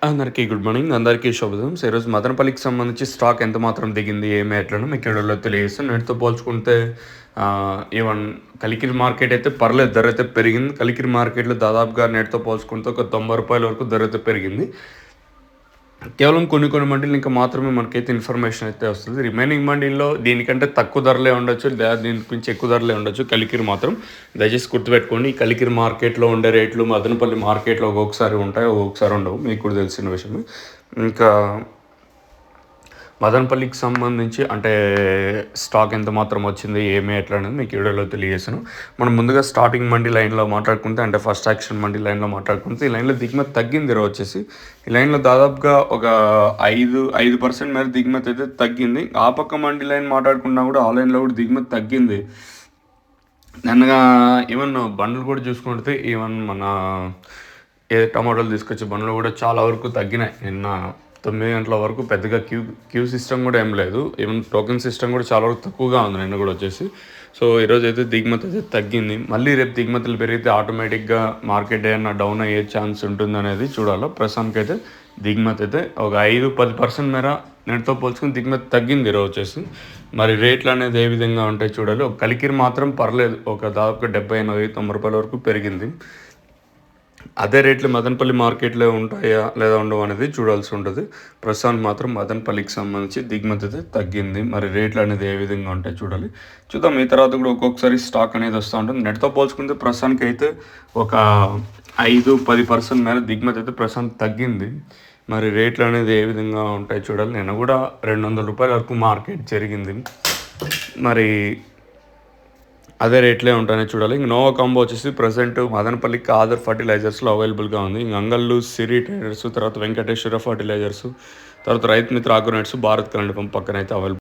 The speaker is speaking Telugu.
అందరికీ గుడ్ మార్నింగ్. అందరికీ శుభోదయం. సో, ఈరోజు మదనపల్లికి సంబంధించి స్టాక్ ఎంత మాత్రం దిగింది, ఏమి ఎట్లనో మీకు ఈ వీడియోలో తెలియజేస్తాను. నేటితో పోల్చుకుంటే ఈవెన్ కలికిరి మార్కెట్ అయితే పర్లేదు, ధర అయితే పెరిగింది. కలికిరి మార్కెట్లో దాదాపుగా నేటితో పోల్చుకుంటే ఒక రూ. 90 వరకు ధర అయితే పెరిగింది. కేవలం కొన్ని మండీలు ఇంకా మాత్రమే మనకైతే ఇన్ఫర్మేషన్ అయితే వస్తుంది. రిమైనింగ్ మండీల్లో దీనికంటే తక్కువ ధరలే ఉండొచ్చు, లేదా దీని నుంచి ఎక్కువ ధరలే ఉండొచ్చు. కలికిరి మాత్రం దయచేసి గుర్తుపెట్టుకోండి. ఈ కలికిరి మార్కెట్లో ఉండే రేట్లు మదనపల్లి మార్కెట్లో ఒక్కొక్కసారి ఉంటాయి, ఒక్కొక్కసారి ఉండవు. మీకు కూడా తెలిసిన విషయమే. ఇంకా మదనపల్లికి సంబంధించి అంటే స్టాక్ ఎంత మాత్రం వచ్చింది, ఏమి ఎట్లా అనేది మీకు వీడియోలో తెలియజేసాను. మనం ముందుగా స్టార్టింగ్ మండీ లైన్లో మాట్లాడుకుంటే, అంటే ఫస్ట్ యాక్షన్ మండీ లైన్లో మాట్లాడుకుంటే, ఈ లైన్లో దిగుమతి తగ్గింది. ఈరోజు వచ్చేసి ఈ లైన్లో దాదాపుగా ఒక 5% మేర దిగుమతి అయితే తగ్గింది. ఆ పక్క మండీ లైన్ మాట్లాడుకున్నా కూడా ఆ లైన్లో కూడా దిగుమతి తగ్గింది. నిన్నగా ఈవెన్ బండ్లు కూడా చూసుకుంటే, ఈవెన్ మన టమాటాలు తీసుకొచ్చే బండ్లు కూడా చాలా వరకు తగ్గినాయి. నిన్న 9 గంటల వరకు పెద్దగా క్యూ సిస్టమ్ కూడా ఏం లేదు. ఈవెన్ టోకెన్ సిస్టమ్ కూడా చాలా వరకు తక్కువగా ఉంది నిన్న కూడా వచ్చేసి. సో ఈరోజు అయితే దిగుమతి అయితే తగ్గింది. మళ్ళీ రేపు దిగుమతులు పెరిగితే ఆటోమేటిక్గా మార్కెట్ ఏమైనా డౌన్ అయ్యే ఛాన్స్ ఉంటుందనేది చూడాలి. ప్రస్తుతానికైతే దిగుమతి అయితే ఒక 5-10% మేర నేటితో పోల్చుకుని దిగుమతి తగ్గింది ఈరోజు వచ్చేసి. మరి రేట్లు అనేది ఏ విధంగా ఉంటాయి చూడాలి. ఒక కలికిరి మాత్రం పర్లేదు, ఒక దాదాపుగా 70-80-90 రూపాయల వరకు పెరిగింది. అదే రేట్లు మదనపల్లి మార్కెట్లో ఉంటాయా లేదా ఉండవు అనేది చూడాల్సి ఉంటుంది. ప్రస్తుతానికి మాత్రం మదనపల్లికి సంబంధించి దిగుమతి అయితే తగ్గింది. మరి రేట్లు అనేది ఏ విధంగా ఉంటాయి చూడాలి. చూద్దాం. ఈ తర్వాత కూడా ఒక్కొక్కసారి స్టాక్ అనేది వస్తూ ఉంటుంది. నెట్తో పోల్చుకుంటే ప్రస్తుతానికి అయితే ఒక 5-10% మేర దిగుమతి అయితే ప్రస్తుతానికి తగ్గింది. మరి రేట్లు అనేది ఏ విధంగా ఉంటాయి చూడాలి. నిన్న కూడా 200 రూపాయల వరకు మార్కెట్ జరిగింది. మరి అదే రేట్లే ఉంటాయని చూడాలి. ఇంక నోవా కాంబో వచ్చేసి ప్రజెంట్ మదనపల్లికి ఆదర్ ఫర్టిలైజర్స్లో అవైలబుల్గా ఉంది. ఇంక అంగళ్ళు, సిరి ట్రేడర్స్, తర్వాత వెంకటేశ్వర ఫర్టిలైజర్స్, తర్వాత Rythu Mitra Organics, Bharat current pump పక్కన అయితే అవైలబుల్.